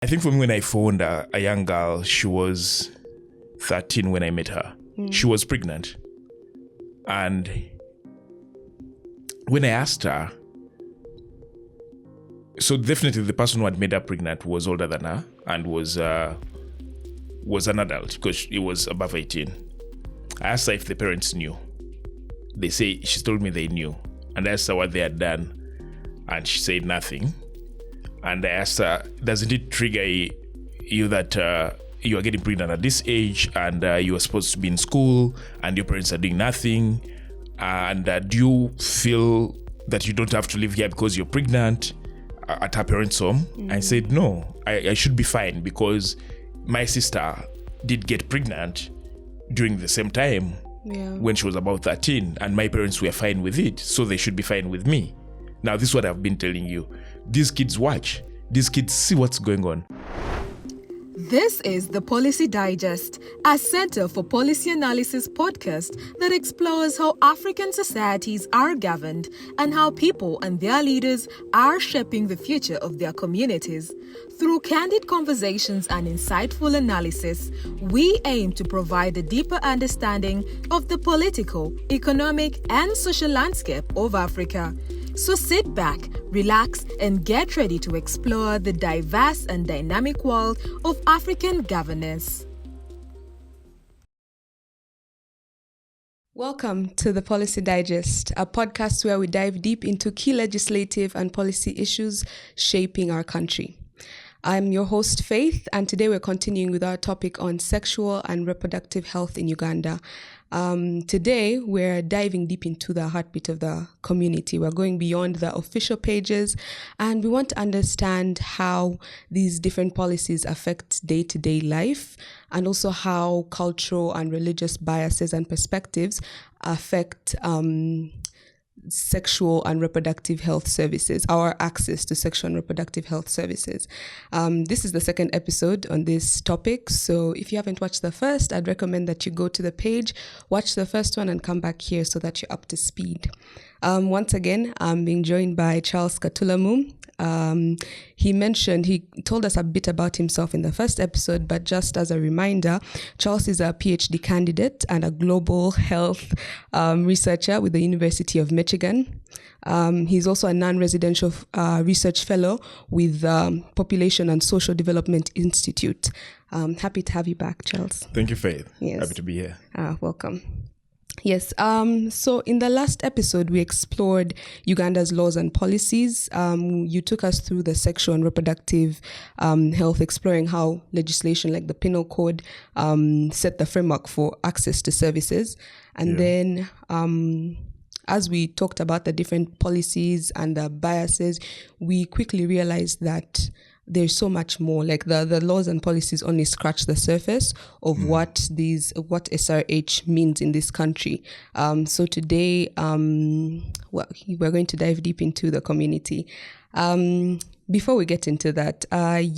I think for me, when I found a young girl, she was 13 when I met her. She was pregnant. And when I asked her, so definitely the person who had made her pregnant was older than her and was an adult because he was above 18. I asked her if the parents knew. She told me they knew. And I asked her what they had done. And she said nothing. And I asked her, doesn't it trigger you that you are getting pregnant at this age and you are supposed to be in school and your parents are doing nothing? And do you feel that you don't have to live here because you're pregnant at her parents' home? I said, no, I should be fine because my sister did get pregnant during the same time when she was about 13 and my parents were fine with it. So they should be fine with me. Now, this is what I've been telling you. These kids watch. These kids see what's going on. This is the Policy Digest, a Center for Policy Analysis podcast that explores how African societies are governed and how people and their leaders are shaping the future of their communities. Through candid conversations and insightful analysis, we aim to provide a deeper understanding of the political, economic, and social landscape of Africa. So sit back, relax, and get ready to explore the diverse and dynamic world of African governance. Welcome to the Policy Digest, a podcast where we dive deep into key legislative and policy issues shaping our country. I'm your host, Faith, and today we're continuing with our topic on sexual and reproductive health in Uganda. Today, we're diving deep into the heartbeat of the community. We're going beyond the official pages, and we want to understand how these different policies affect day-to-day life, and also how cultural and religious biases and perspectives affect sexual and reproductive health services, our access to sexual and reproductive health services. This is the second episode on this topic. So if you haven't watched the first, I'd recommend that you go to the page, watch the first one, and come back here so that you're up to speed. Once again, I'm being joined by Charles Katulamu. He told us a bit about himself in the first episode, but just as a reminder, Charles is a PhD candidate and a global health researcher with the University of Michigan. He's also a non-residential research fellow with Population and Social Development Institute. Happy to have you back, Charles. Thank you, Faith. Yes. Happy to be here. Welcome. Yes. So in the last episode, we explored Uganda's laws and policies. You took us through the sexual and reproductive health, exploring how legislation like the Penal Code set the framework for access to services. And then as we talked about the different policies and the biases, we quickly realized that there's so much more. Like the laws and policies only scratch the surface of what SRH means in this country. So today, we're going to dive deep into the community. Before we get into that, I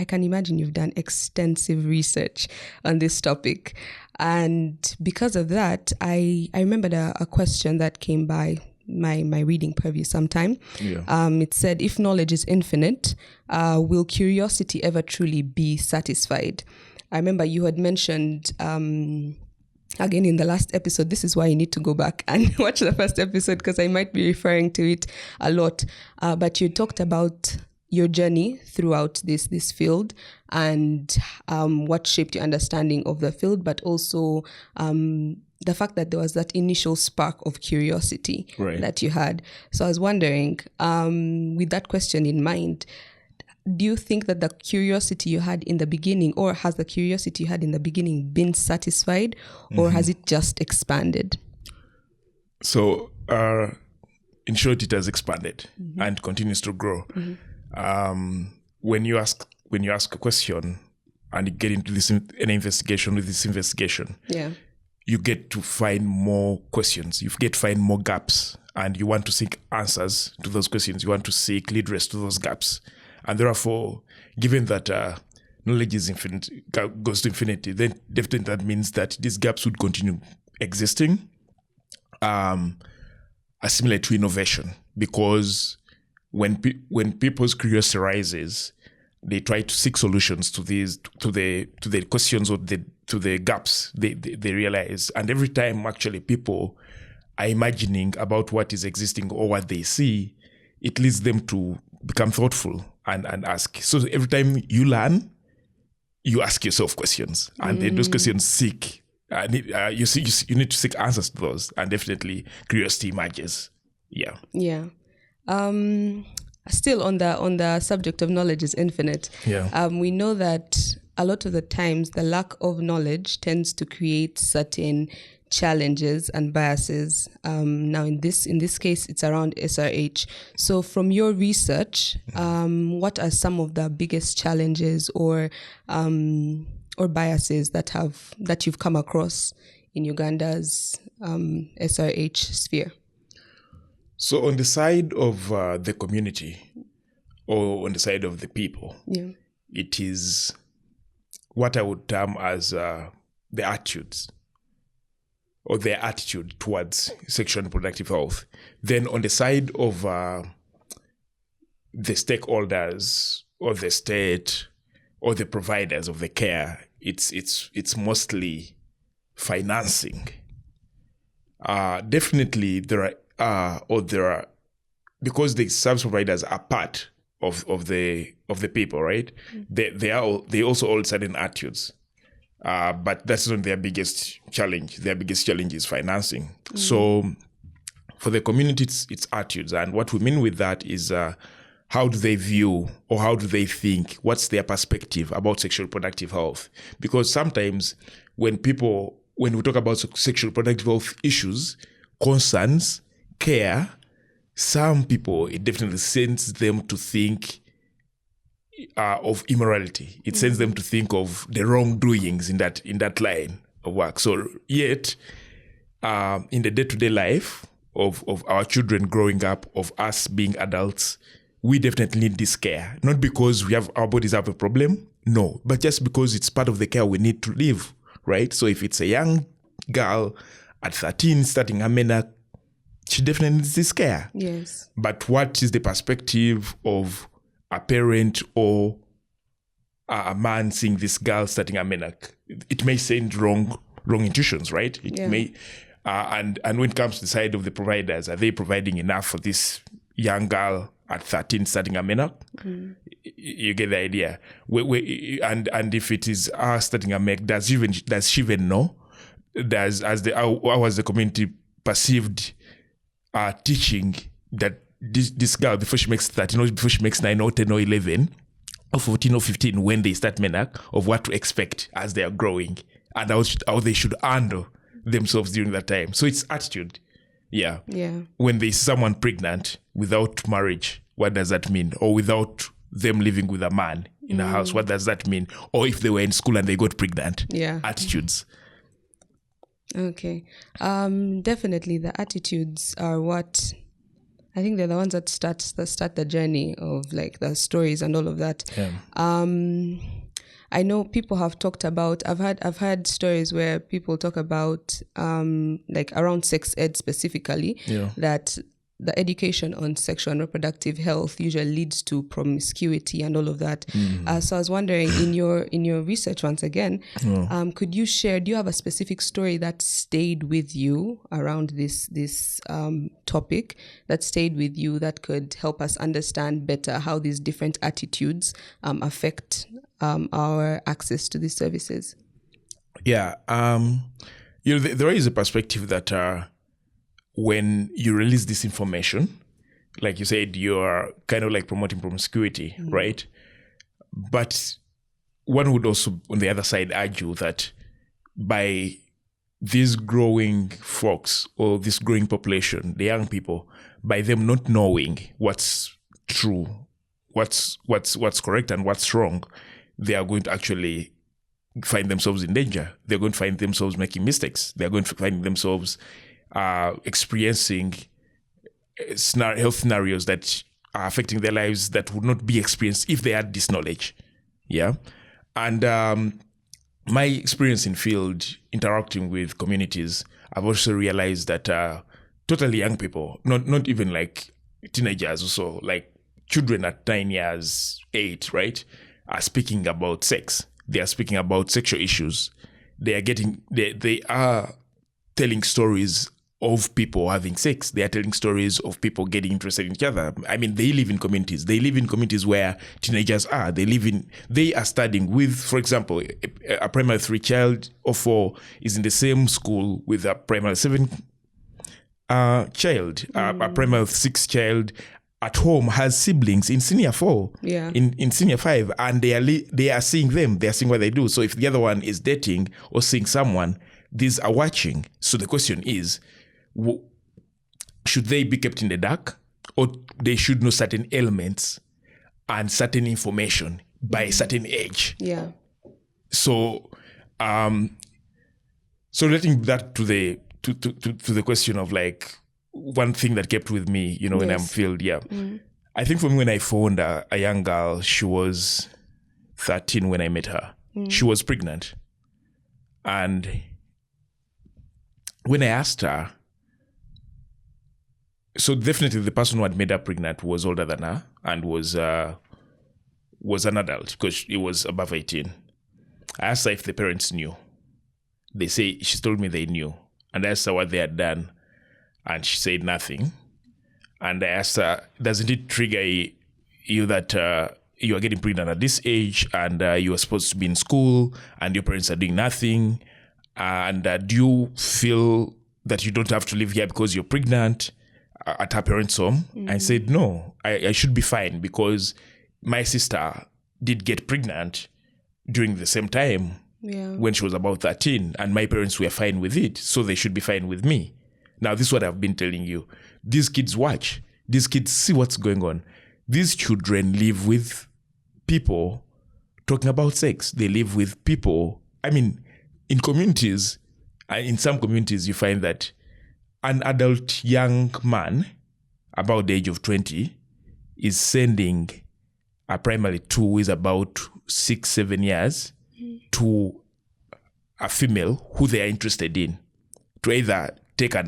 can imagine you've done extensive research on this topic. And because of that, I remembered a question that came by my reading preview sometime. It said, if knowledge is infinite, will curiosity ever truly be satisfied? I remember you had mentioned, again in the last episode, this is why you need to go back and watch the first episode because I might be referring to it a lot. But you talked about your journey throughout this field and what shaped your understanding of the field, but also the fact that there was that initial spark of curiosity that you had. So I was wondering, with that question in mind, do you think that the curiosity you had in the beginning, or has the curiosity you had in the beginning been satisfied, or has it just expanded? So, in short, it has expanded and continues to grow. When you ask a question and you get into an investigation with this investigation, you get to find more questions. You get to find more gaps, and you want to seek answers to those questions. You want to seek redress to those gaps. And therefore, given that knowledge is infinite, goes to infinity, then definitely that means that these gaps would continue existing, similar to innovation. Because when people's curiosity rises they try to seek solutions to these, to the questions or to the gaps they realize. And every time actually people are imagining about what is existing or what they see, it leads them to become thoughtful and ask. So every time you learn, you ask yourself questions, and then those questions seek. You need to seek answers to those, and definitely curiosity emerges. Yeah. Yeah. Still on the subject of knowledge is infinite. Yeah. We know that a lot of the times the lack of knowledge tends to create certain challenges and biases. Now in this case, it's around SRH. So from your research, what are some of the biggest challenges or biases that you've come across in Uganda's SRH sphere? So on the side of the community, or on the side of the people, it is what I would term as the attitudes, or their attitude towards sexual and reproductive health. Then on the side of the stakeholders, or the state, or the providers of the care, it's mostly financing. Definitely there are, because the service providers are part of the people, right? They also hold certain attitudes. But that's not their biggest challenge. Their biggest challenge is financing. So for the community, it's attitudes. And what we mean with that is how do they view, or how do they think, what's their perspective about sexual reproductive health? Because sometimes when we talk about sexual reproductive health issues, concerns, care, some people, it definitely sends them to think of immorality. It sends them to think of the wrongdoings in that line of work. So yet, in the day-to-day life of our children growing up, of us being adults, we definitely need this care. Not because our bodies have a problem, no, but just because it's part of the care we need to live, right? So if it's a young girl at 13 starting her menarche, she definitely needs this care. Yes. But what is the perspective of a parent or a man seeing this girl starting a menarche? It may send wrong intuitions, right? It may, and when it comes to the side of the providers, are they providing enough for this young girl at 13 starting a menarche? You get the idea. And if it is her starting a menarche, does she even know? How has the community perceived teaching that this girl, before she makes 13, or before she makes 9 or 10 or 11 or 14 or 15, when they start menarche, of what to expect as they are growing, and how they should handle themselves during that time. So it's attitude. Yeah. When there's someone pregnant without marriage, what does that mean? Or without them living with a man in a house, what does that mean? Or if they were in school and they got pregnant. Attitudes. Okay. Definitely the attitudes are what I think they're the ones that start the journey of like the stories and all of that. I know people have talked about, I've heard stories where people talk about like around sex ed specifically, that the education on sexual and reproductive health usually leads to promiscuity and all of that. So I was wondering, in your research once again, could you share, do you have a specific story that stayed with you around this topic, that stayed with you, that could help us understand better how these different attitudes affect our access to these services? Yeah. There is a perspective that when you release this information, like you said, you're kind of like promoting promiscuity, right? But one would also, on the other side, argue that by these growing folks, or this growing population, the young people, by them not knowing what's true, what's correct and what's wrong, they are going to actually find themselves in danger. They're going to find themselves making mistakes. They're going to find themselves experiencing health scenarios that are affecting their lives that would not be experienced if they had this knowledge. Yeah. And my experience in field, interacting with communities, I've also realized that totally young people, not even like teenagers, also like children at 9 years, 8, right? are speaking about sex. They are speaking about sexual issues. They are telling stories of people having sex. They are telling stories of people getting interested in each other. I mean, they live in communities. They live in communities where teenagers are. They are studying with, for example, a primary 3 child or 4 is in the same school with a primary 7 child. A primary 6 child at home has siblings in senior 4, in senior 5, and they are seeing them. They are seeing what they do. So if the other one is dating or seeing someone, these are watching. So the question is, should they be kept in the dark, or they should know certain elements and certain information by a certain age? Yeah. So, so relating that to the question of like one thing that kept with me, when I'm filled, I think for me, when I found a young girl, she was 13 when I met her. She was pregnant, and when I asked her. So definitely the person who had made her pregnant was older than her and was an adult because he was above 18. I asked her if the parents knew. She told me they knew. And I asked her what they had done. And she said nothing. And I asked her, doesn't it trigger you that you are getting pregnant at this age and you are supposed to be in school and your parents are doing nothing? And do you feel that you don't have to live here because you're pregnant? At her parents' home. I said, no, I should be fine because my sister did get pregnant during the same time when she was about 13, and my parents were fine with it, so they should be fine with me. Now, this is what I've been telling you. These kids watch. These kids see what's going on. These children live with people talking about sex. They live with people. I mean, in communities, in some communities, you find that an adult young man about the age of 20 is sending a primary 2 who is about 6-7 years to a female who they are interested in to either take a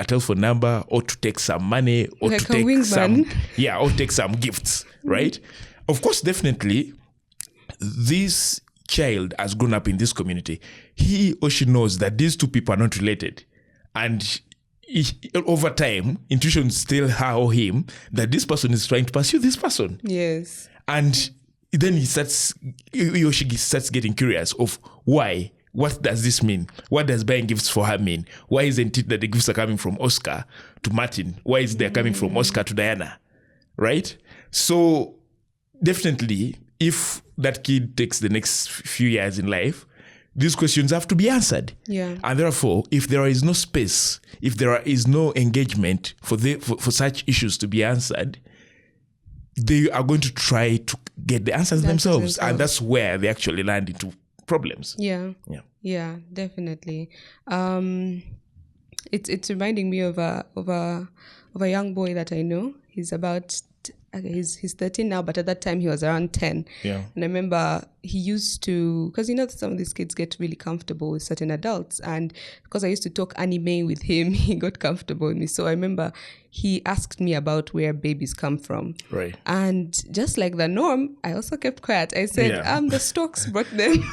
telephone number or to take some money or like to take wingman. or take some gifts, right? Of course, definitely, this child has grown up in this community. He or she knows that these two people are not related, and over time, intuition still her or him that this person is trying to pursue this person. Yes. And then he or she starts getting curious of why. What does this mean? What does buying gifts for her mean? Why isn't it that the gifts are coming from Oscar to Martin? Why is they coming from Oscar to Diana? Right? So definitely, if that kid takes the next few years in life, these questions have to be answered. Yeah. And therefore, if there is no space, if there is no engagement for such issues to be answered, they are going to try to get the answers themselves. And that's where they actually land into problems. Yeah, definitely. It's reminding me of a young boy that I know. He's about he's 13 now, but at that time he was around 10. Yeah. And I remember he used to, because some of these kids get really comfortable with certain adults, and because I used to talk anime with him, he got comfortable with me. So I remember he asked me about where babies come from. Right. And just like the norm, I also kept quiet. I said, the storks brought them.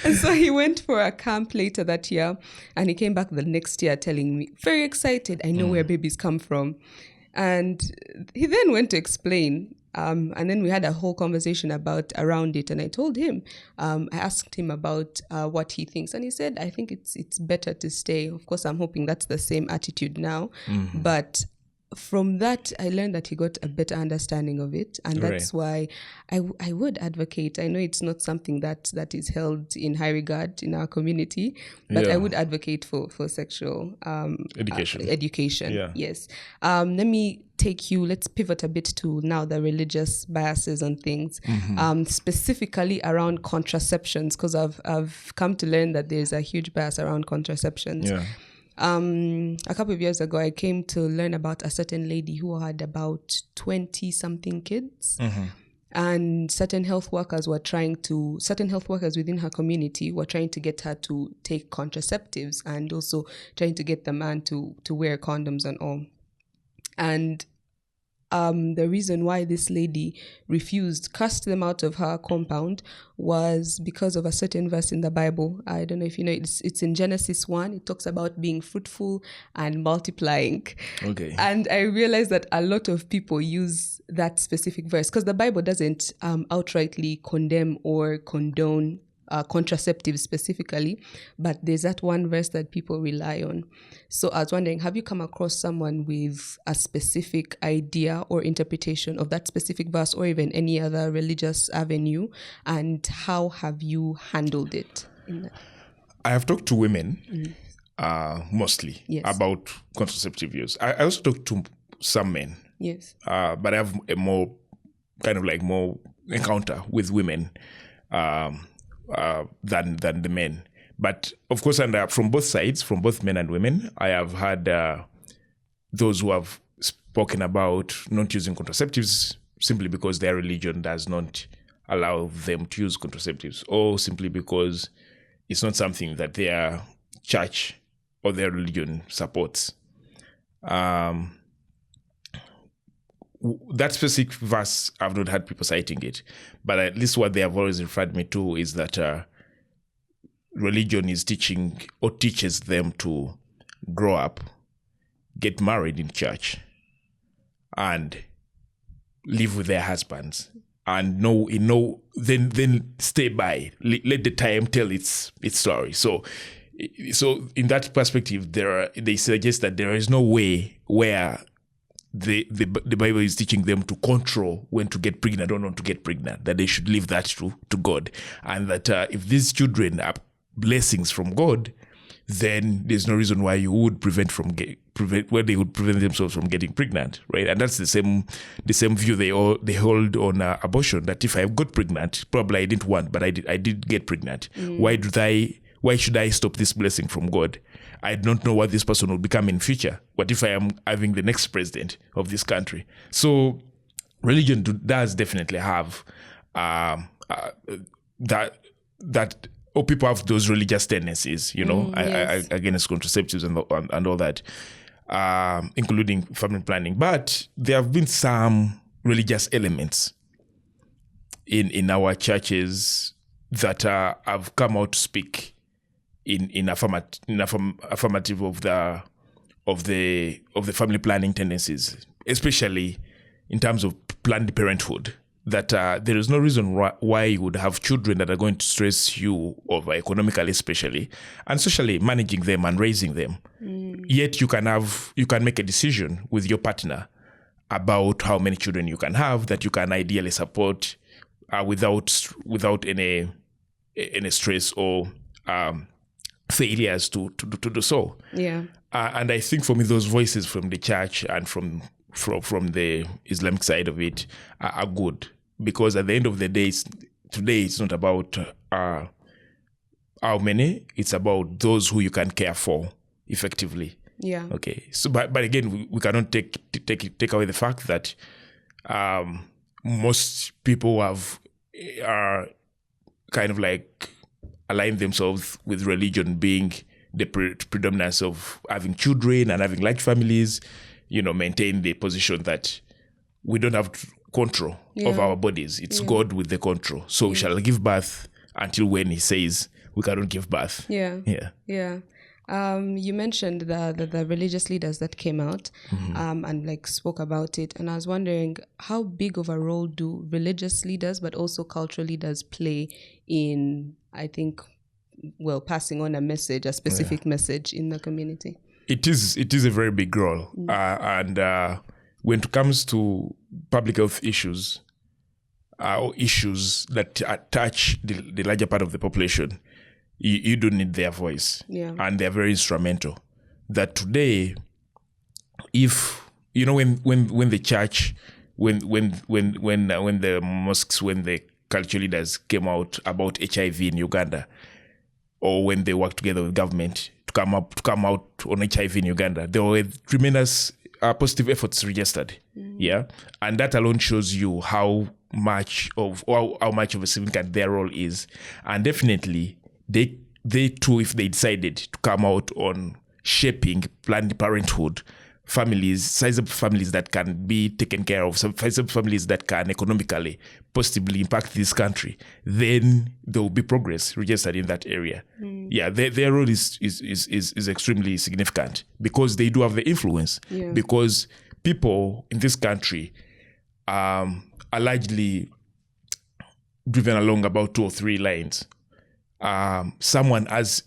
And so he went for a camp later that year, and he came back the next year telling me, very excited, I know where babies come from. And he then went to explain, and then we had a whole conversation around it. And I told him, I asked him about what he thinks, and he said, I think it's better to stay. Of course, I'm hoping that's the same attitude now. But from that, I learned that he got a better understanding of it, and that's why I would advocate. I know it's not something that is held in high regard in our community, but I would advocate for sexual education. Yes. Let me let's pivot a bit to now the religious biases on things, specifically around contraceptions, because I've come to learn that there's a huge bias around contraceptions. Yeah. A couple of years ago, I came to learn about a certain lady who had about 20 something kids. And certain health workers within her community were trying to get her to take contraceptives, and also trying to get the man to wear condoms and all. And the reason why this lady cast them out of her compound was because of a certain verse in the Bible. I don't know if you know, it's in Genesis 1. It talks about being fruitful and multiplying. Okay. And I realized that a lot of people use that specific verse because the Bible doesn't outrightly condemn or condone contraceptives specifically, but there's that one verse that people rely on. So I was wondering, have you come across someone with a specific idea or interpretation of that specific verse or even any other religious avenue, and how have you handled it? I have talked to women mostly about contraceptive use. I also talk to some men. Yes. But I have a more encounter with women than the men. But of course, and from both sides, from both men and women, I have had those who have spoken about not using contraceptives simply because their religion does not allow them to use contraceptives, or simply because it's not something that their church or their religion supports. That specific verse, I've not had people citing it, but at least what they have always referred me to is that religion is teaching or teaches them to grow up, get married in church, and live with their husbands, and then stay by. Let the time tell its story. So in that perspective, they suggest that there is no way where the Bible is teaching them to control when to get pregnant or not to get pregnant, that they should leave that to God, and that if these children are blessings from God, then there's no reason why you would prevent they would prevent themselves from getting pregnant, right? And that's the same view they hold on abortion, that if I got pregnant, probably I didn't want, but I did get pregnant. Why should I stop this blessing from God? I don't know what this person will become in future. What if I am having the next president of this country? So religion does definitely have that, or people have those religious tendencies, against contraceptives and all that, including family planning. But there have been some religious elements in our churches that have come out to speak in affirmative of the family planning tendencies, especially in terms of Planned Parenthood. That there is no reason why you would have children that are going to stress you over, economically especially, and socially managing them and raising them. Yet you can make a decision with your partner about how many children you can have, that you can ideally support without any stress or failures to do so. Yeah. And I think for me, those voices from the church and from the Islamic side of it are good, because at the end of the day, today it's not about how many, it's about those who you can care for effectively. Yeah. Okay. So, but again, we cannot take away the fact that most people are kind of like align themselves with religion being the predominance of having children and having large families, maintain the position that we don't have control of our bodies. It's God with the control. So we shall give birth until when he says we cannot give birth. Yeah. You mentioned the religious leaders that came out and spoke about it. And I was wondering, how big of a role do religious leaders, but also cultural leaders play in, I think, passing on a specific message in the community? It is a very big role. And when it comes to public health issues, or issues that touch the larger part of the population, you do need their voice. Yeah. And they're very instrumental. That today, if, when the church, when the mosques, when the cultural leaders came out about HIV in Uganda, or when they worked together with government to come out on HIV in Uganda, there were tremendous positive efforts registered. Yeah. And that alone shows you how much of a significant their role is. And definitely they too, if they decided to come out on shaping Planned Parenthood families, sizable families that can be taken care of, some sizable families that can economically positively impact this country, then there will be progress registered in that area. Yeah, their role is extremely significant because they do have the influence. Yeah. Because people in this country are largely driven along about 2 or 3 lines. Someone has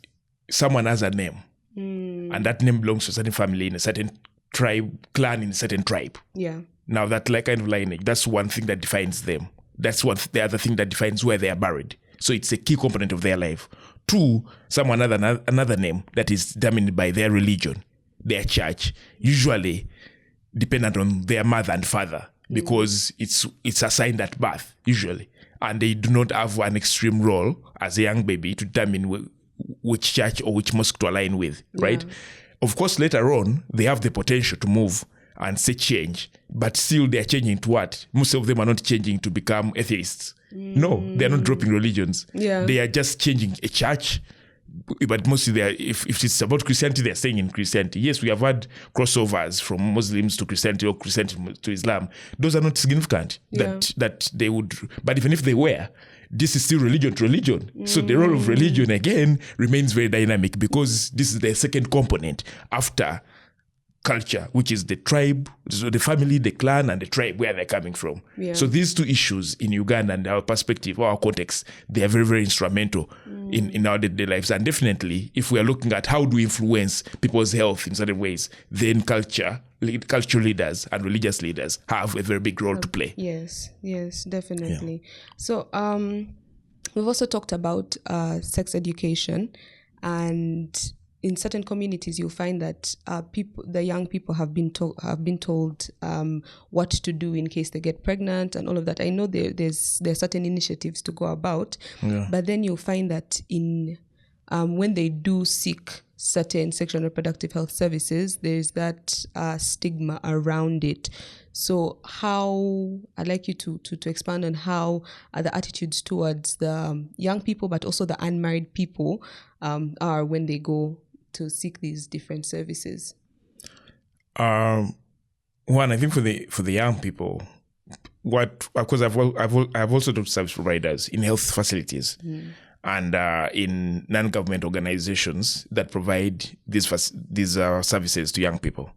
a name, and that name belongs to a certain family in a certain tribe, clan in a certain tribe. Yeah. Now that like kind of lineage, that's one thing that defines them. That's the other thing that defines where they are buried. So it's a key component of their life. 2, someone another name that is determined by their religion, their church, usually dependent on their mother and father, because it's assigned at birth usually, and they do not have an extreme role as a young baby to determine which church or which mosque to align with, right? Of course, later on, they have the potential to move and say change, but still they're changing to what? Most of them are not changing to become atheists. No, they're not dropping religions. Yeah. They are just changing a church, but mostly if it's about Christianity, they're staying in Christianity. Yes, we have had crossovers from Muslims to Christianity or Christianity to Islam. Those are not significant that they would, but even if they were, this is still religion to religion. So the role of religion, again, remains very dynamic because this is the second component after culture, which is the tribe, so the family, the clan, and the tribe, where they're coming from. Yeah. So these 2 issues in Uganda and our perspective, our context, they are very, very instrumental in our day-to-day lives. And definitely, if we are looking at how do we influence people's health in certain ways, then cultural leaders and religious leaders have a very big role to play. Yes, definitely. Yeah. So we've also talked about sex education, and in certain communities, you'll find that the young people have been told what to do in case they get pregnant and all of that. I know there's certain initiatives to go about, but then you'll find that when they do seek certain sexual and reproductive health services, there's that stigma around it. So I'd like you to expand on how the attitudes towards the young people, but also the unmarried people are when they go to seek these different services. One, I think for the young people, because I've also done service providers in health facilities and in non-government organizations that provide these services to young people,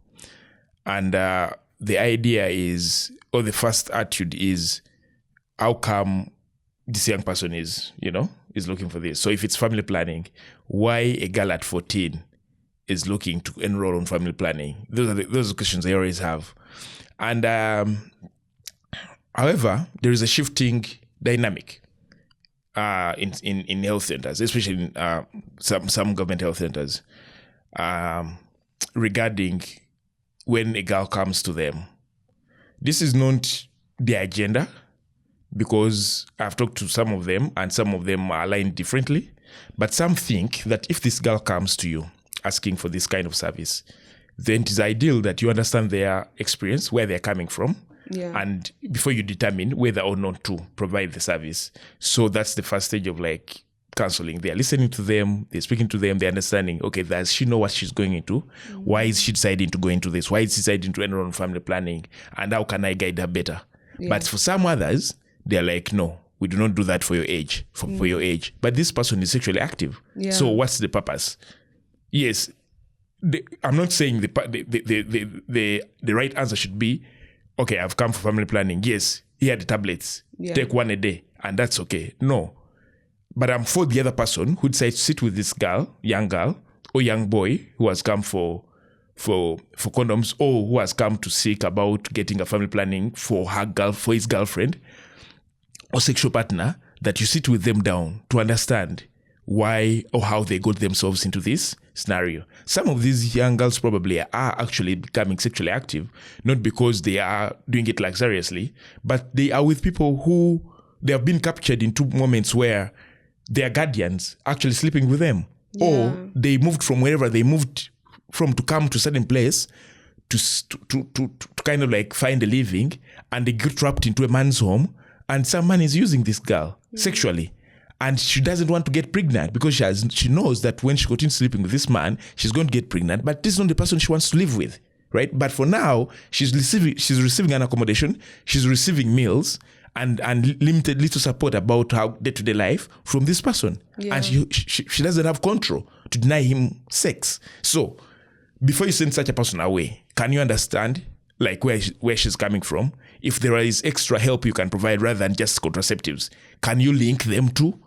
and the idea is, or the first attitude is, how come this young person is looking for this? So if it's family planning, why a girl at 14 is looking to enroll in family planning? Those are questions I always have. And however, there is a shifting dynamic in health centers, especially in some government health centers, regarding when a girl comes to them. This is not the agenda, because I've talked to some of them and some of them are aligned differently. But some think that if this girl comes to you asking for this kind of service, then it is ideal that you understand their experience, where they're coming from, and before you determine whether or not to provide the service. So that's the first stage of like counseling. They're listening to them, they're speaking to them, they're understanding, okay, does she know what she's going into? Why is she deciding to go into this? Why is she deciding to enroll in family planning? And how can I guide her better? But for some others, they're like, no, we do not do that for your age, for your age. But this person is sexually active. So what's the purpose? Yes, I'm not saying the right answer should be, okay, I've come for family planning. Yes, here are the tablets. Take 1 a day, and that's okay. No. But I'm for the other person who decides to sit with this young girl or young boy who has come for condoms, or who has come to seek about getting a family planning for his girlfriend or sexual partner, that you sit with them down to understand why or how they got themselves into this scenario. Some of these young girls probably are actually becoming sexually active, not because they are doing it luxuriously, but they are with people who they have been captured into moments where their guardians actually sleeping with them, or they moved from wherever they moved from to come to a certain place to kind of like find a living, and they get trapped into a man's home, and some man is using this girl sexually. And she doesn't want to get pregnant because she knows that when she continues sleeping with this man, she's going to get pregnant, but this is not the person she wants to live with. right? But for now, she's receiving an accommodation, she's receiving meals, and limited little support about her day-to-day life from this person. Yeah. And she doesn't have control to deny him sex. So before you send such a person away, can you understand like where she's coming from? If there is extra help you can provide rather than just contraceptives, can you link them too?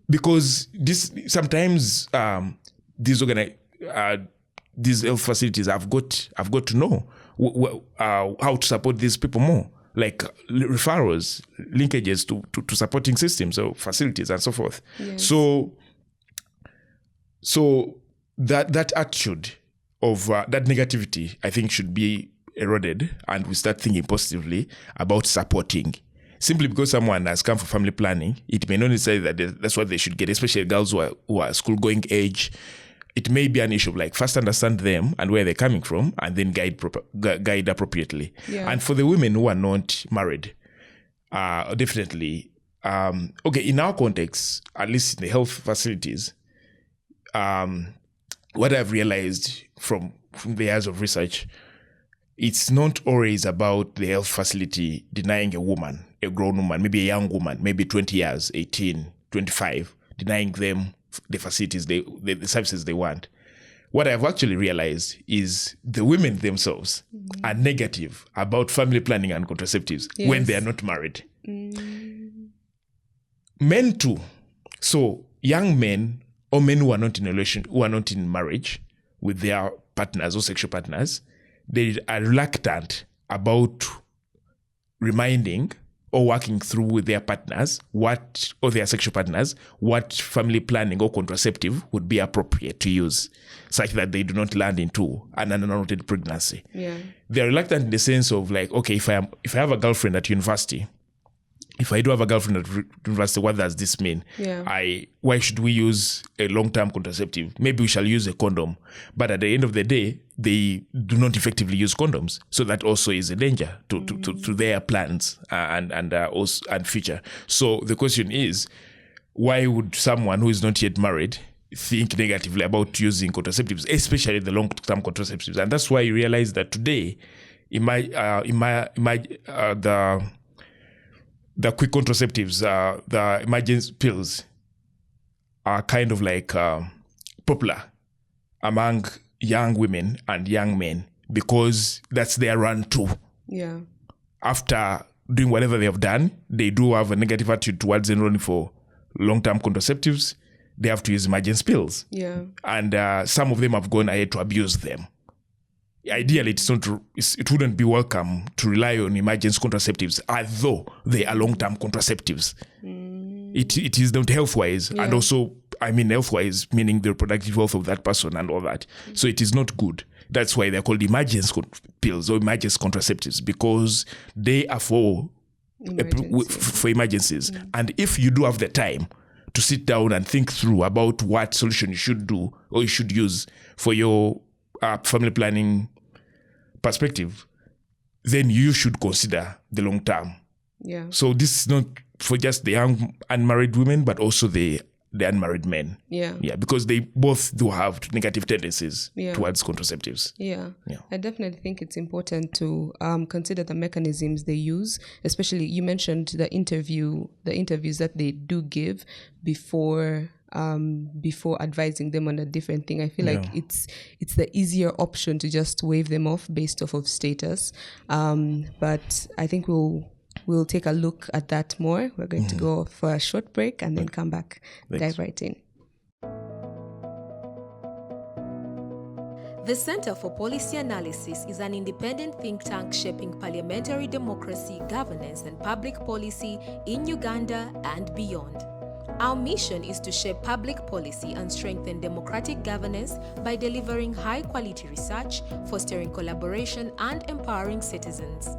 Because this sometimes these health facilities have got to know how to support these people more, like referrals, linkages to supporting systems or facilities and so forth. Yes. So that attitude of that negativity, I think, should be eroded, and we start thinking positively about supporting. Simply because someone has come for family planning, it may not necessarily that that's what they should get, especially girls who are school-going age. It may be an issue of like first understand them and where they're coming from, and then guide appropriately. Yeah. And for the women who are not married, definitely, okay, in our context, at least in the health facilities, what I've realized from the years of research, it's not always about the health facility denying a woman, a grown woman, maybe a young woman, maybe 20 years, 18, 25, denying them the facilities, the services they want. What I've actually realized is the women themselves are negative about family planning and contraceptives when they are not married. Men too. So young men or men who are not in a relation, who are not in marriage with their partners or sexual partners, they are reluctant about reminding or working through with their partners or their sexual partners what family planning or contraceptive would be appropriate to use, such that they do not land into an unwanted pregnancy. Yeah. They're reluctant in the sense of like, okay, if I have a girlfriend at university, if I do have a girlfriend at university, what does this mean? Yeah. Why should we use a long-term contraceptive? Maybe we shall use a condom. But at the end of the day, they do not effectively use condoms. So that also is a danger to their plans and future. So the question is, why would someone who is not yet married think negatively about using contraceptives, especially the long-term contraceptives? And that's why you realize that today, the quick contraceptives, the emergency pills, are kind of like popular among young women and young men because that's their run to. Yeah. After doing whatever they have done, they do have a negative attitude towards enrolling for long-term contraceptives. They have to use emergency pills. Yeah. And some of them have gone ahead to abuse them. Ideally, it wouldn't be welcome to rely on emergency contraceptives, although they are long-term contraceptives. It is not health-wise, and also, I mean health-wise, meaning the reproductive health of that person and all that. So it is not good. That's why they're called emergency pills or emergency contraceptives, because they are for emergencies. And if you do have the time to sit down and think through about what solution you should do or you should use for your family planning perspective, then you should consider the long term. Yeah. So this is not for just the young unmarried women, but also the unmarried men. Yeah. Yeah, because they both do have negative tendencies towards contraceptives. Yeah. I definitely think it's important to consider the mechanisms they use, especially you mentioned the interviews that they do give before advising them on a different thing. I feel like it's the easier option to just wave them off based off of status. But I think we'll take a look at that more. We're going to go for a short break and then come back, dive right in. The Center for Policy Analysis is an independent think tank shaping parliamentary democracy, governance, and public policy in Uganda and beyond. Our mission is to shape public policy and strengthen democratic governance by delivering high-quality research, fostering collaboration, and empowering citizens.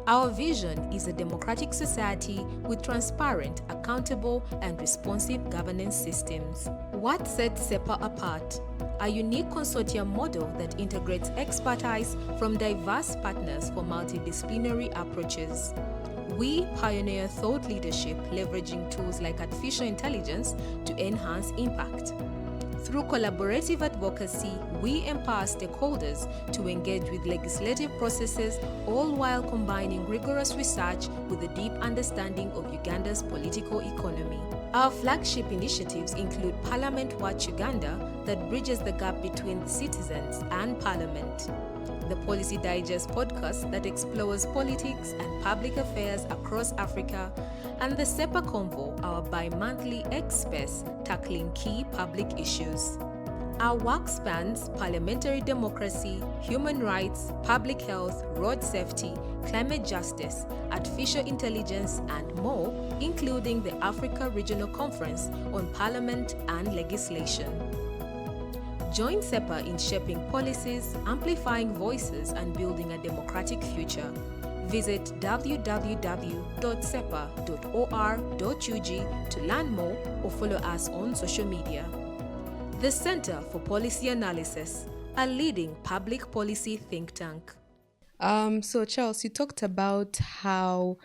Our vision is a democratic society with transparent, accountable, and responsive governance systems. What sets SEPA apart? A unique consortium model that integrates expertise from diverse partners for multidisciplinary approaches. We pioneer thought leadership, leveraging tools like artificial intelligence to enhance impact. Through collaborative advocacy, we empower stakeholders to engage with legislative processes, all while combining rigorous research with a deep understanding of Uganda's political economy. Our flagship initiatives include Parliament Watch Uganda, that bridges the gap between the citizens and Parliament, the Policy Digest podcast that explores politics and public affairs across Africa, and the SEPA Convo, our bi-monthly X-Space tackling key public issues. Our work spans parliamentary democracy, human rights, public health, road safety, climate justice, artificial intelligence, and more, including the Africa Regional Conference on Parliament and Legislation. Join SEPA in shaping policies, amplifying voices, and building a democratic future. Visit www.sepa.or.ug to learn more or follow us on social media. The Center for Policy Analysis, a leading public policy think tank. So Charles, you talked about how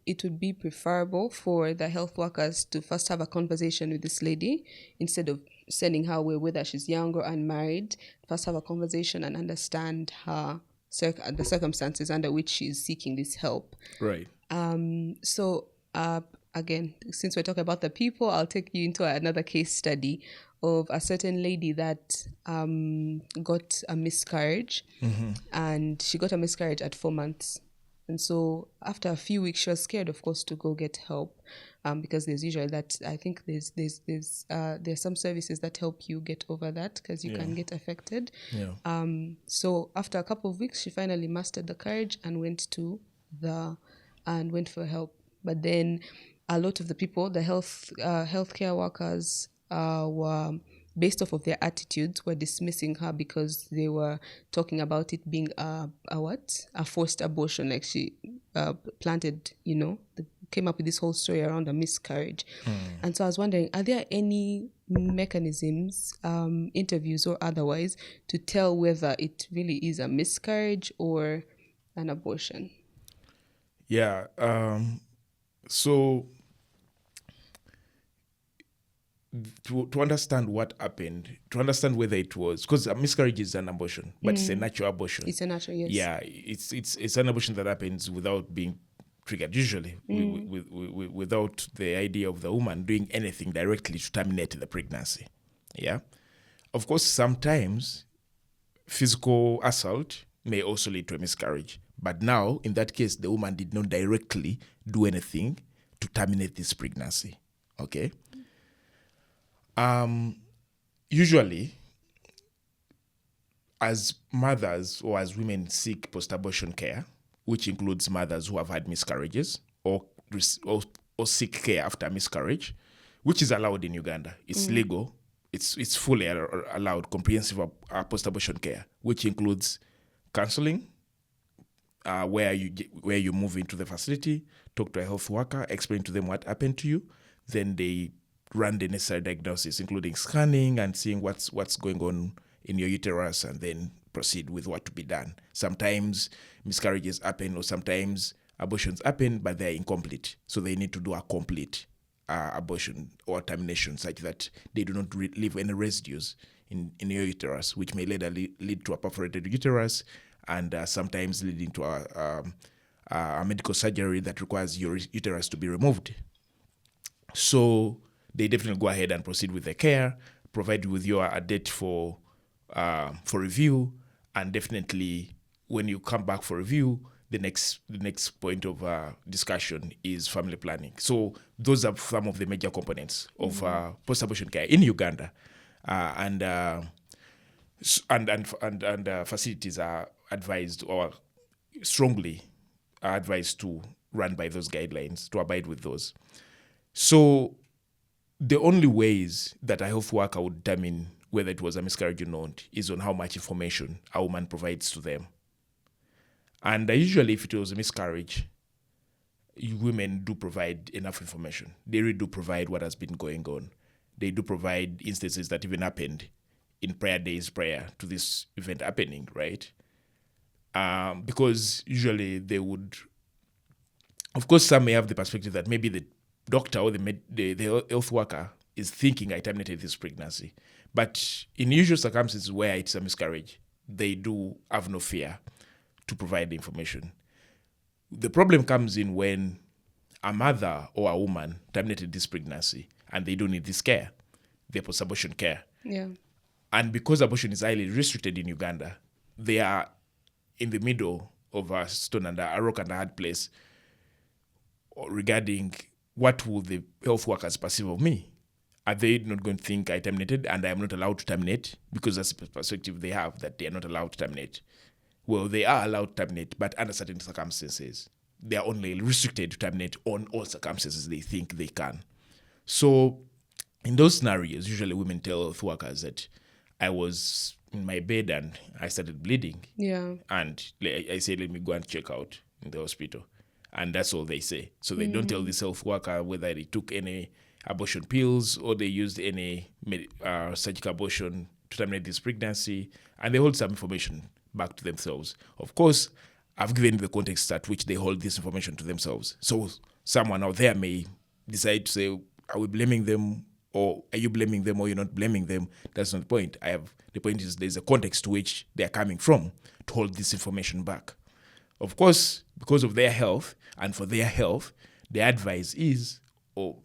it would be preferable for the health workers to first have a conversation with this lady instead of sending her away, whether she's young or unmarried. First have a conversation and understand her the circumstances under which she's seeking this help. Right. Again, since we're talking about the people, I'll take you into another case study of a certain lady that got a miscarriage, and she got a miscarriage at 4 months. And so after a few weeks, she was scared, of course, to go get help, because there's usually that, I think there's some services that help you get over that, because you can get affected. Yeah. So after a couple of weeks, she finally mastered the courage and went for help. But then a lot of the people, the healthcare workers, were, based off of their attitudes, were dismissing her because they were talking about it being a forced abortion. Like she came up with this whole story around a miscarriage. And so I was wondering, are there any mechanisms, interviews or otherwise, to tell whether it really is a miscarriage or an abortion? Yeah. So to understand what happened, to understand whether it was, because a miscarriage is an abortion, but it's a natural abortion. It's a natural, yes. Yeah, it's an abortion that happens without being triggered, usually, without the idea of the woman doing anything directly to terminate the pregnancy. Yeah. Of course, sometimes physical assault may also lead to a miscarriage. But now, in that case, the woman did not directly do anything to terminate this pregnancy. Okay? Usually, as mothers or as women seek post-abortion care, which includes mothers who have had miscarriages or seek care after miscarriage, which is allowed in Uganda. It's legal. It's fully allowed, comprehensive post-abortion care, which includes counseling, where you move into the facility, talk to a health worker, explain to them what happened to you. Then they run the necessary diagnosis, including scanning and seeing what's going on in your uterus, and then proceed with what to be done. Sometimes miscarriages happen, or sometimes abortions happen, but they're incomplete. So they need to do a complete abortion or termination, such that they do not leave any residues in your uterus, which may later lead to a perforated uterus, and sometimes leading to a medical surgery that requires your uterus to be removed. So they definitely go ahead and proceed with the care, provide you with a date for review, and definitely when you come back for review, the next point of discussion is family planning. So those are some of the major components of post-abortion care in Uganda, and facilities are advised, or strongly are advised, to run by those guidelines, to abide with those. So the only ways that a health worker would determine whether it was a miscarriage or not is on how much information a woman provides to them. And usually, if it was a miscarriage, women do provide enough information. They really do provide what has been going on. They do provide instances that even happened in days prior to this event happening, right? Because usually they would, of course, some may have the perspective that maybe the doctor or the health worker is thinking I terminated this pregnancy. But in usual circumstances where it's a miscarriage, they do have no fear to provide the information. The problem comes in when a mother or a woman terminated this pregnancy and they don't need this care, the post-abortion care. Yeah. And because abortion is highly restricted in Uganda, they are in the middle of a stone and a rock and a hard place regarding what will the health workers perceive of me. Are they not going to think I terminated and I am not allowed to terminate? Because that's the perspective they have, that they are not allowed to terminate. Well, they are allowed to terminate, but under certain circumstances. They are only restricted to terminate on all circumstances they think they can. So in those scenarios, usually women tell health workers that I was in my bed and I started bleeding. Yeah. And I say, let me go and check out in the hospital. And that's all they say. So they don't tell this health worker whether they took any abortion pills or they used any surgical abortion to terminate this pregnancy. And they hold some information back to themselves. Of course, I've given the context at which they hold this information to themselves. So someone out there may decide to say, are we blaming them, or are you blaming them, or you're not blaming them? That's not the point. The point is there's a context to which they are coming from to hold this information back. Of course, because of their health and for their health, the advice is, or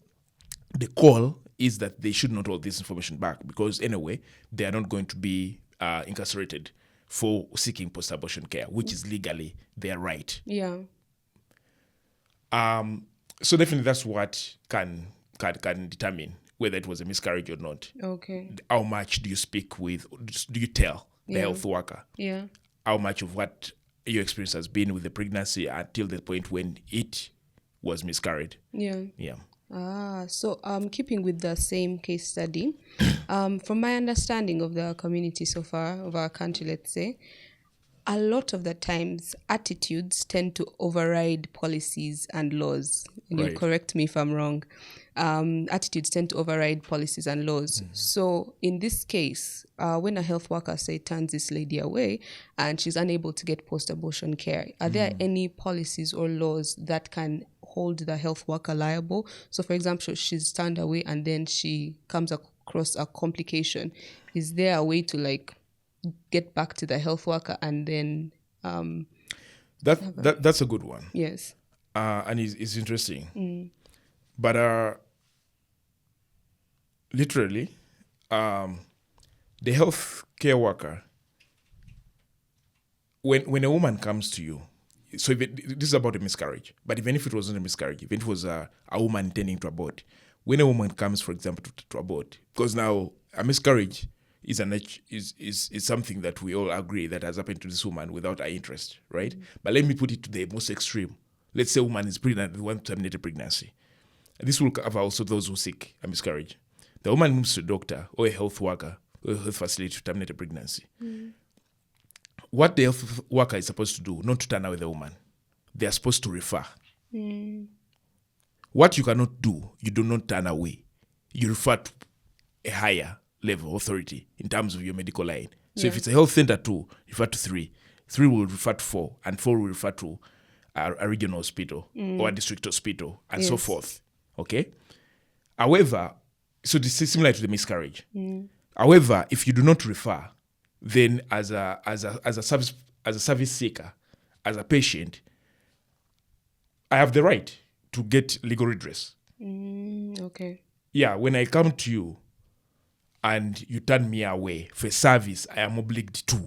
the call is, that they should not hold this information back, because anyway, they are not going to be incarcerated for seeking post-abortion care, which is legally their right. Yeah. So definitely that's what can determine whether it was a miscarriage or not. Okay. How much do you speak with, do you tell the health worker? Yeah. How much of what your experience has been with the pregnancy until the point when it was miscarried? Yeah. Yeah. So keeping with the same case study, from my understanding of the community so far, of our country, let's say, a lot of the times attitudes tend to override policies and laws. And Right. you correct me if I'm wrong. Attitudes tend to override policies and laws. So in this case, when a health worker, say, turns this lady away and she's unable to get post-abortion care, are there any policies or laws that can hold the health worker liable? So for example, she's turned away and then she comes across a complication. Is there a way to get back to the health worker and then That's a good one. yes. And it's interesting. But literally, the health care worker, when a woman comes to you, so this is about a miscarriage, but even if it wasn't a miscarriage, even if it was a woman intending to abort, when a woman comes, for example, to abort, because now a miscarriage is something that we all agree that has happened to this woman without our interest, right? But let me put it to the most extreme. Let's say a woman is pregnant and wants to terminate a pregnancy. This will cover also those who seek a miscarriage. The woman moves to a doctor or a health worker or a health facility to terminate a pregnancy. What the health worker is supposed to do, not to turn away the woman, they are supposed to refer. What you cannot do, you do not turn away. You refer to a higher level authority in terms of your medical line. So if it's a health center 2, refer to 3. 3 will refer to 4, and 4 will refer to a regional hospital or a district hospital, and so forth. Okay? However, so this is similar to the miscarriage. However, if you do not refer, then as a service seeker, as a patient, I have the right to get legal redress. Okay. Yeah, when I come to you and you turn me away for service I am obliged to,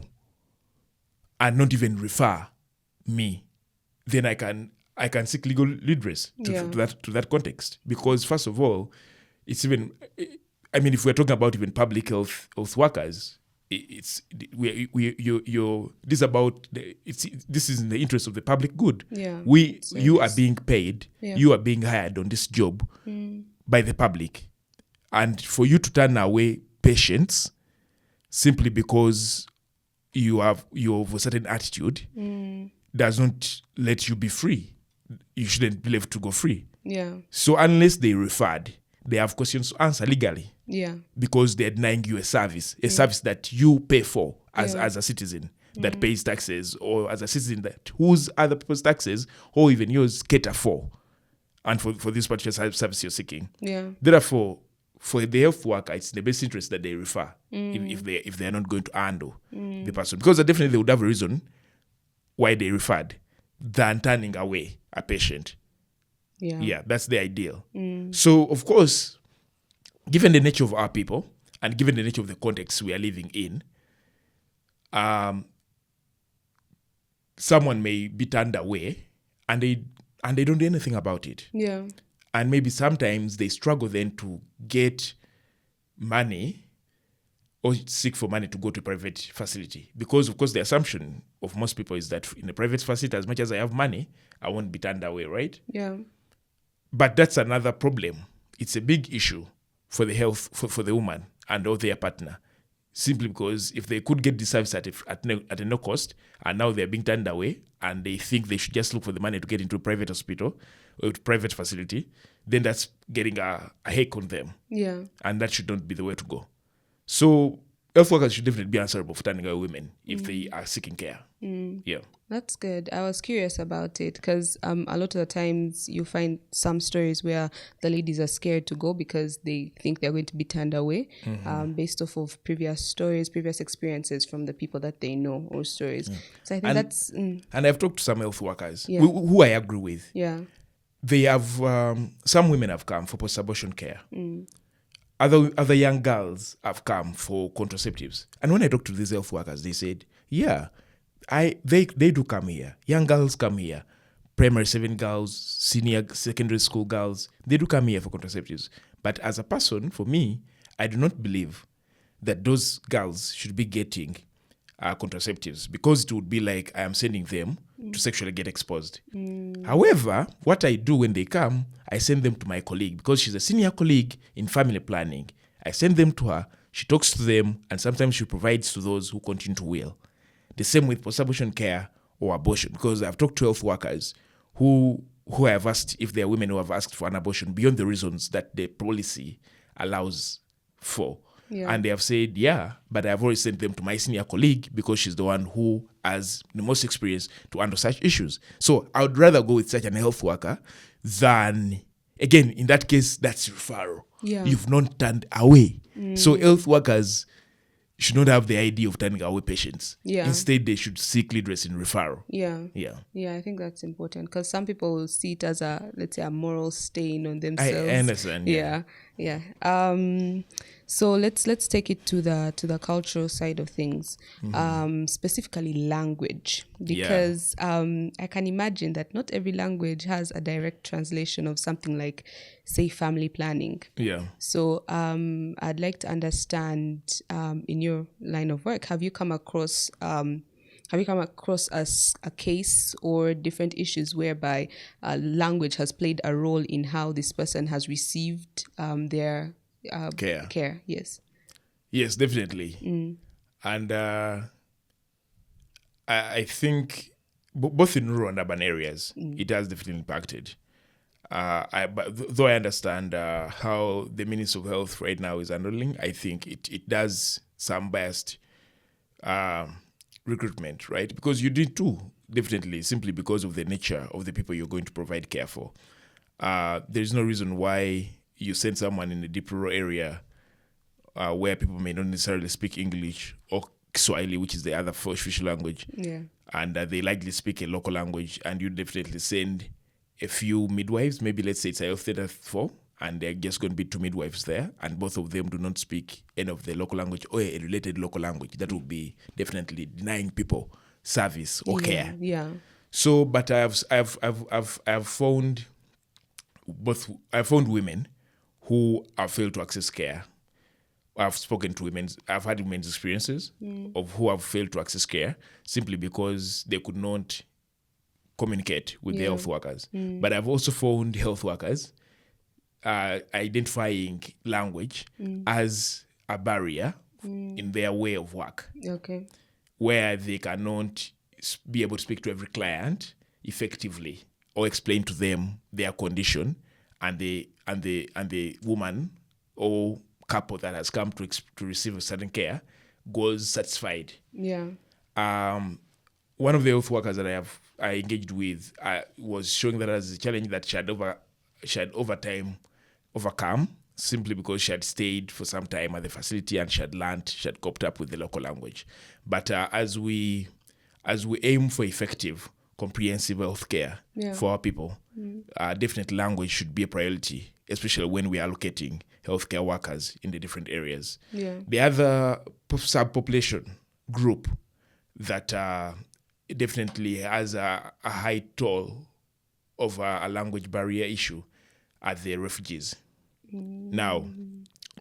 and not even refer me, then I can seek legal redress to that context. Because first of all, it's even, I mean, if we're talking about even public health workers, this is in the interest of the public good. Yeah. You are being paid, you are being hired on this job by the public, and for you to turn away patients simply because you have a certain attitude does not let you be free. You shouldn't be left to go free. Yeah. So unless they referred, they have questions to answer legally. Yeah. Because they're denying you a service that you pay for as a citizen that pays taxes, or as a citizen that whose other people's taxes or even yours cater for, and for this particular service you're seeking. Yeah. Therefore, for the health worker, it's in the best interest that they refer if they're not going to handle the person, because definitely they would have a reason why they referred than turning away a patient. Yeah, that's the ideal. So, of course, given the nature of our people and given the nature of the context we are living in, someone may be turned away and they don't do anything about it. Yeah. And maybe sometimes they struggle then to get money or seek for money to go to a private facility. Because, of course, the assumption of most people is that in a private facility, as much as I have money, I won't be turned away, right? Yeah. But that's another problem. It's a big issue for the health, for the woman and or their partner. Simply because if they could get the service at a no cost, and now they're being turned away, and they think they should just look for the money to get into a private hospital or a private facility, then that's getting a heck on them. Yeah. And that should not be the way to go. So health workers should definitely be answerable for turning away women if they are seeking care. Yeah. That's good. I was curious about it because a lot of the times you find some stories where the ladies are scared to go because they think they're going to be turned away based off of previous stories, previous experiences from the people that they know or stories. So I think that's... And I've talked to some health workers Yeah. who I agree with. Yeah. They have... some women have come for post-abortion care. Other young girls have come for contraceptives. And when I talked to these health workers, they said, yeah, they do come here. Young girls come here. Primary 7 girls, senior secondary school girls, they do come here for contraceptives. But as a person, for me, I do not believe that those girls should be getting contraceptives, because it would be like I am sending them to sexually get exposed. However, what I do when they come, I send them to my colleague, because she's a senior colleague in family planning. I send them to her, she talks to them, and sometimes she provides to those who continue to will. The same with post-abortion care or abortion, because I've talked to health workers who have asked if there are women who have asked for an abortion beyond the reasons that the policy allows for. Yeah. And they have said, yeah, but I've already sent them to my senior colleague because she's the one who has the most experience to handle such issues. So I would rather go with such an health worker than, again, in that case, that's referral. Yeah. You've not turned away. So health workers should not have the idea of turning away patients. Yeah. Instead, they should seek redress in referral. Yeah. Yeah. Yeah, I think that's important because some people will see it as let's say, a moral stain on I themselves. understand. Yeah. So let's take it to the cultural side of things, specifically language, because I can imagine that not every language has a direct translation of something like, say, family planning. Yeah. So I'd like to understand, in your line of work, have you come across a case or different issues whereby language has played a role in how this person has received their care? Yes, definitely. And I think both in rural and urban areas, it has definitely impacted. Though I understand how the Ministry of Health right now is handling, I think it does some biased recruitment, right? Because you did too, definitely, simply because of the nature of the people you're going to provide care for. There's no reason why you send someone in a deep rural area where people may not necessarily speak English or Kiswahili, which is the other official language, and they likely speak a local language, and you definitely send a few midwives, maybe let's say it's a health center 4, and they're just going to be 2 midwives there, and both of them do not speak any of the local language or a related local language. That would be definitely denying people service or care. Yeah. So, but I've found women who have failed to access care. I've spoken to women. I've had women's experiences of who have failed to access care simply because they could not communicate with the health workers. But I've also found health workers identifying language as a barrier in their way of work. Okay. Where they cannot be able to speak to every client effectively or explain to them their condition, and the woman or couple that has come to receive a certain care goes satisfied. Yeah. One of the health workers that I engaged with was showing that as a challenge that she had over time overcome simply because she had stayed for some time at the facility and she had coped up with the local language. But as we aim for effective, comprehensive healthcare for our people, definitely language should be a priority, especially when we are allocating healthcare workers in the different areas. Yeah. The other subpopulation group that definitely has a high toll of a language barrier issue are the refugees. Now,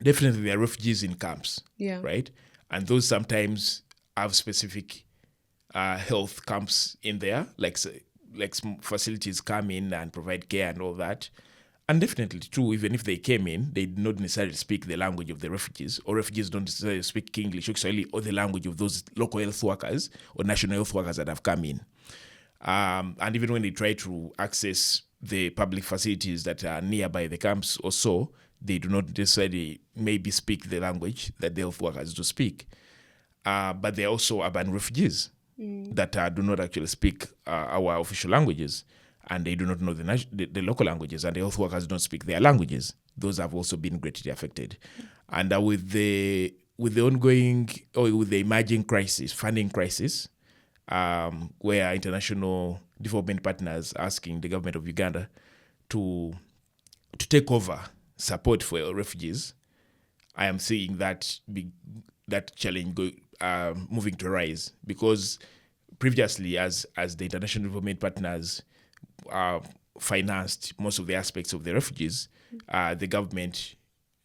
definitely there are refugees in camps, right? And those sometimes have specific health camps in there, like facilities come in and provide care and all that. And definitely, too, even if they came in, they did not necessarily speak the language of the refugees, or refugees don't necessarily speak English or Swahili or the language of those local health workers or national health workers that have come in. And even when they try to access the public facilities that are nearby the camps or so, they do not necessarily maybe speak the language that the health workers do speak. But they are also urban refugees that do not actually speak our official languages, and they do not know the local languages, and the health workers don't speak their languages. Those have also been greatly affected. And with the ongoing or with the emerging crisis, funding crisis, where international development partners are asking the government of Uganda to take over support for refugees, I am seeing that challenge moving to rise, because previously, as the international development partners financed most of the aspects of the refugees, the government,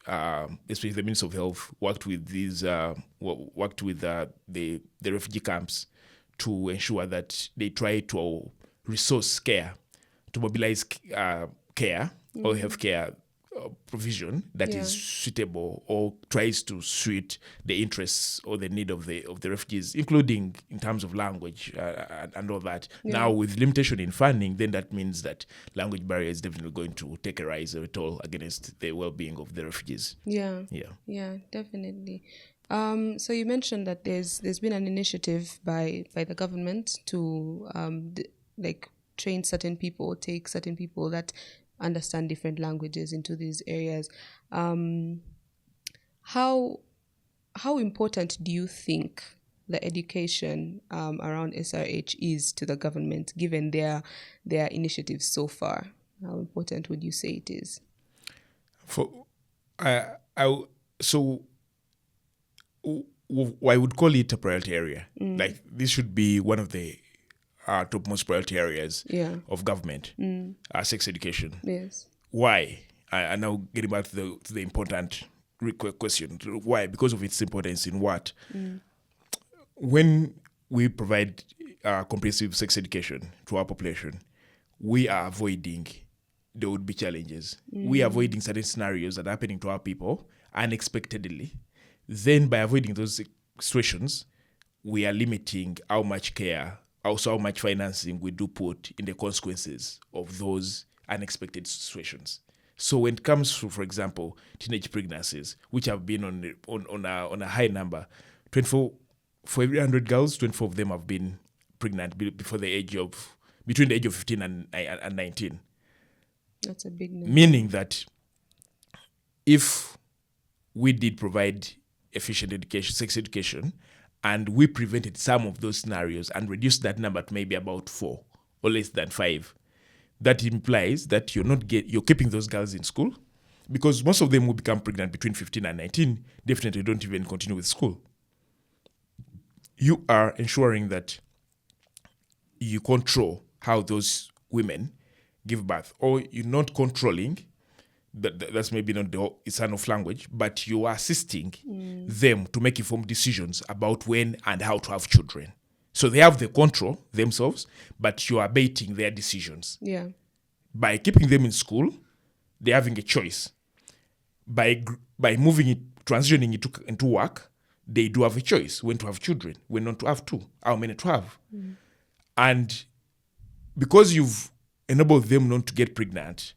especially the Ministry of Health, worked with the refugee camps to ensure that they try to resource care, to mobilize care or healthcare provision that is suitable or tries to suit the interests or the need of the refugees, including in terms of language and all that. Now, with limitation in funding, then that means that language barrier is definitely going to take a rise at all against the well-being of the refugees. Yeah, definitely. So you mentioned that there's been an initiative by the government to train certain people, take certain people that understand different languages into these areas. How important do you think the education around SRH is to the government, given their initiatives so far? How important would you say it is? I would call it a priority area. Like, this should be one of the topmost priority areas of government, sex education. Yes. Why? I now getting back to the important question. Why? Because of its importance in what? When we provide comprehensive sex education to our population, we are avoiding there would be challenges. We are avoiding certain scenarios that are happening to our people unexpectedly. Then by avoiding those situations, we are limiting how much care, also how much financing we do put in the consequences of those unexpected situations. So when it comes to, for example, teenage pregnancies, which have been on a high number, 24 for every 100 girls, 24 of them have been pregnant between the age of 15 and 19. That's a big number. Meaning that if we did provide efficient education, sex education, and we prevented some of those scenarios and reduced that number to maybe about 4 or less than 5, that implies that you're keeping those girls in school, because most of them will become pregnant between 15 and 19, definitely don't even continue with school. You are ensuring that you control how those women give birth, or you're not controlling, that's maybe not it's enough language, but you are assisting them to make informed decisions about when and how to have children. So they have the control themselves, but you are abating their decisions. Yeah. By keeping them in school, they're having a choice. By moving it, transitioning it into work, they do have a choice when to have children, when not to have two, how many to have. And because you've enabled them not to get pregnant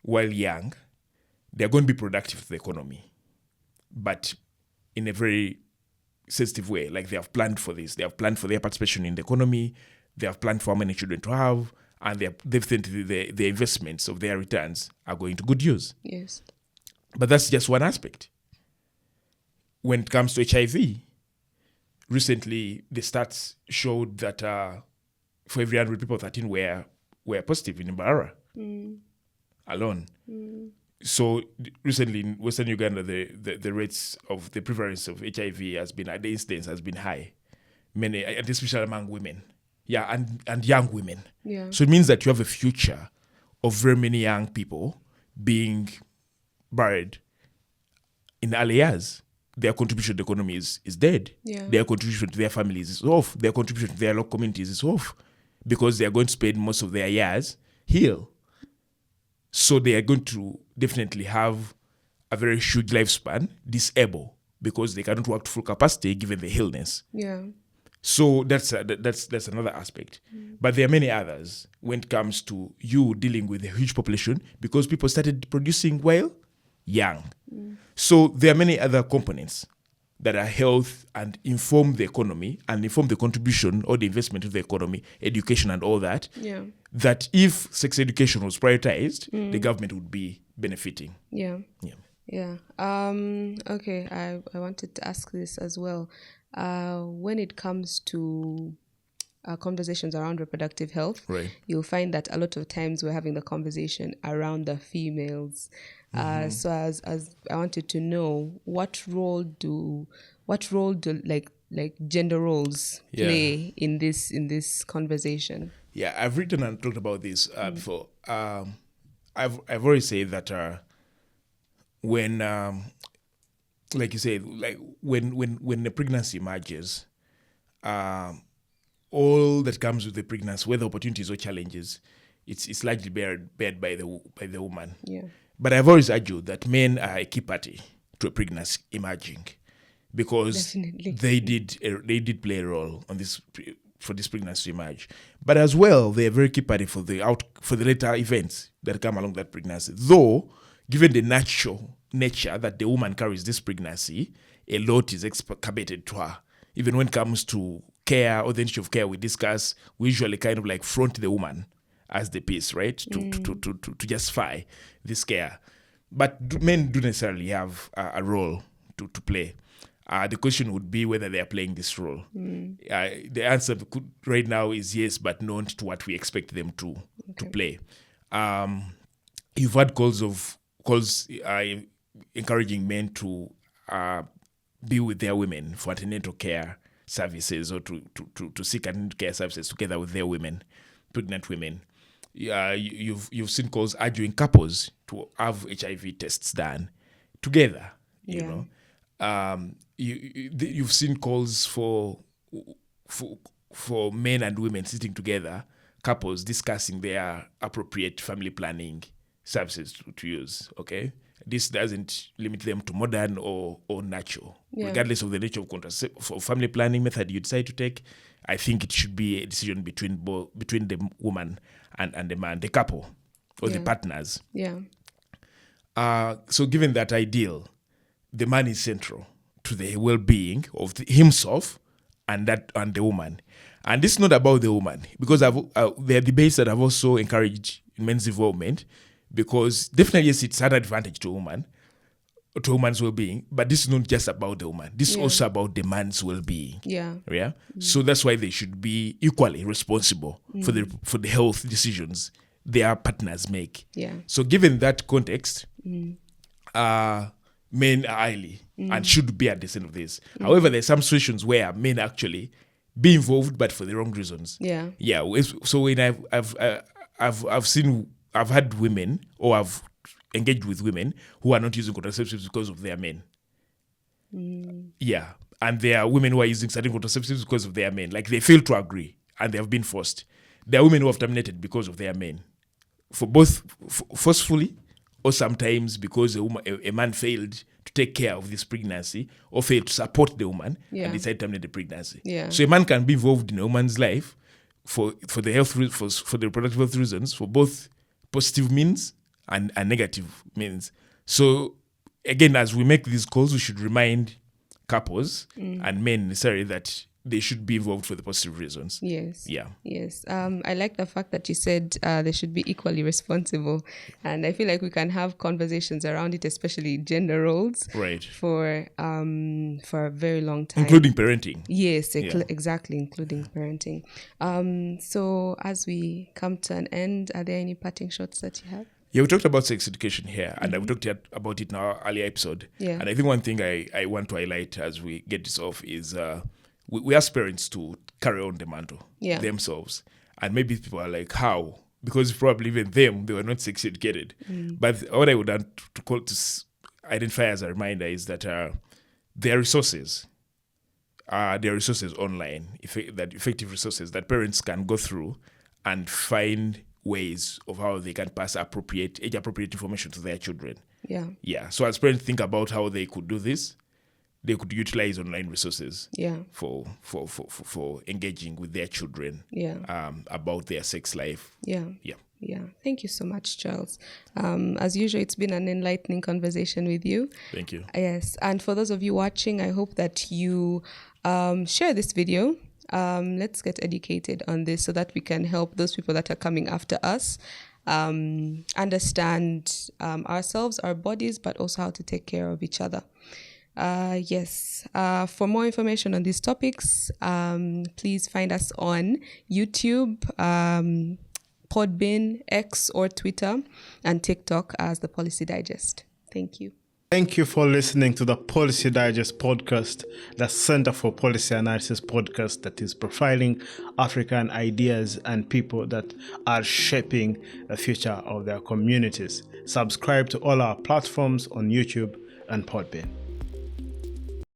while young, they're going to be productive to the economy, but in a very sensitive way. Like, they have planned for this. They have planned for their participation in the economy. They have planned for how many children to have, and they've definitely the investments of their returns are going to good use. Yes. But that's just one aspect. When it comes to HIV, recently the stats showed that for every 100 people, 13 were positive in Mbarara alone. So recently in Western Uganda, the rates of the prevalence of HIV the incidence has been high, many, and especially among women. Yeah, and young women. Yeah. So it means that you have a future of very many young people being buried in early years. Their contribution to the economy is dead. Yeah. Their contribution to their families is off. Their contribution to their local communities is off, because they are going to spend most of their years here. So they are going to definitely have a very huge lifespan, disabled, because they cannot work to full capacity given the illness. Yeah. So that's another aspect. But there are many others when it comes to you dealing with a huge population, because people started producing while young. So there are many other components that are health and inform the economy and inform the contribution or the investment of the economy, education and all that. Yeah. That if sex education was prioritized, the government would be benefiting. Yeah. Yeah. Yeah. Okay. I wanted to ask this as well. When it comes to conversations around reproductive health, Right. you'll find that a lot of times we're having the conversation around the females. So as I wanted to know, what role do like gender roles play in this conversation? Yeah, I've written and talked about this before. I've already said that when like you said, like when the pregnancy emerges, all that comes with the pregnancy, whether opportunities or challenges, it's largely bared by the woman. Yeah. But I've always argued that men are a key party to a pregnancy emerging, because Definitely. they did play a role on this for this pregnancy to emerge. But as well, they're a very key party for the later events that come along that pregnancy. Though, given the natural nature that the woman carries this pregnancy, a lot is excavated to her. Even when it comes to care or the issue of care we discuss, we usually kind of like front the woman as the piece, right? To justify this care. But men do necessarily have a role to play. The question would be whether they are playing this role. The answer right now is yes, but not to what we expect them to play. You've had calls encouraging men to be with their women for antenatal care services, or to seek antenatal care services together with their women, pregnant women. You've seen calls urging couples to have HIV tests done together. You know, you've seen calls for men and women sitting together, couples discussing their appropriate family planning services to use. Okay, this doesn't limit them to modern or natural, regardless of the nature of family planning method you decide to take. I think it should be a decision between the woman and the man, the couple or the partners. Yeah. So given that ideal, the man is central to the well-being of himself and the woman. And this is not about the woman, because there are debates that I've also encouraged in men's involvement, because definitely yes, it's an advantage to a woman's well-being, but this is not just about the woman. This is also about the man's well-being. Yeah. So that's why they should be equally responsible for the health decisions their partners make. Yeah. So given that context, men are highly and should be at the center of this. However, there's some situations where men actually be involved, but for the wrong reasons. Yeah. Yeah. So when I've had women, or I've engaged with women who are not using contraceptives because of their men. Yeah. And there are women who are using certain contraceptives because of their men. Like, they fail to agree and they have been forced. There are women who have terminated because of their men. For both forcefully, or sometimes because a man failed to take care of this pregnancy, or failed to support the woman and decided to terminate the pregnancy. Yeah. So a man can be involved in a woman's life for the health for the reproductive health reasons, for both positive means and negative means. So again, as we make these calls, we should remind couples and men necessarily that they should be involved for the positive reasons. Yes. Yeah. Yes. I like the fact that you said they should be equally responsible. And I feel like we can have conversations around it, especially gender roles. Right. For a very long time. Including parenting. Yes, exactly, including parenting. So as we come to an end, are there any parting shots that you have? Yeah, we talked about sex education here, and we talked about it in our earlier episode. Yeah. And I think one thing I want to highlight as we get this off is we ask parents to carry on the mantle themselves. And maybe people are like, how? Because probably even them, they were not sex educated. But what I would want to identify as a reminder is that there are resources. There are resources online, effective resources that parents can go through and find ways of how they can pass age-appropriate information to their children. Yeah. Yeah. So as parents think about how they could do this, they could utilize online resources. Yeah. For engaging with their children. Yeah. About their sex life. Yeah. Yeah. Yeah. Thank you so much, Charles. As usual, it's been an enlightening conversation with you. Thank you. Yes. And for those of you watching, I hope that you share this video. Let's get educated on this so that we can help those people that are coming after us understand ourselves, our bodies, but also how to take care of each other. Yes. For more information on these topics, please find us on YouTube, Podbean, X or Twitter, and TikTok as the Policy Digest. Thank you. Thank you for listening to the Policy Digest podcast, the Center for Policy Analysis podcast that is profiling African ideas and people that are shaping the future of their communities. Subscribe to all our platforms on YouTube and Podbean.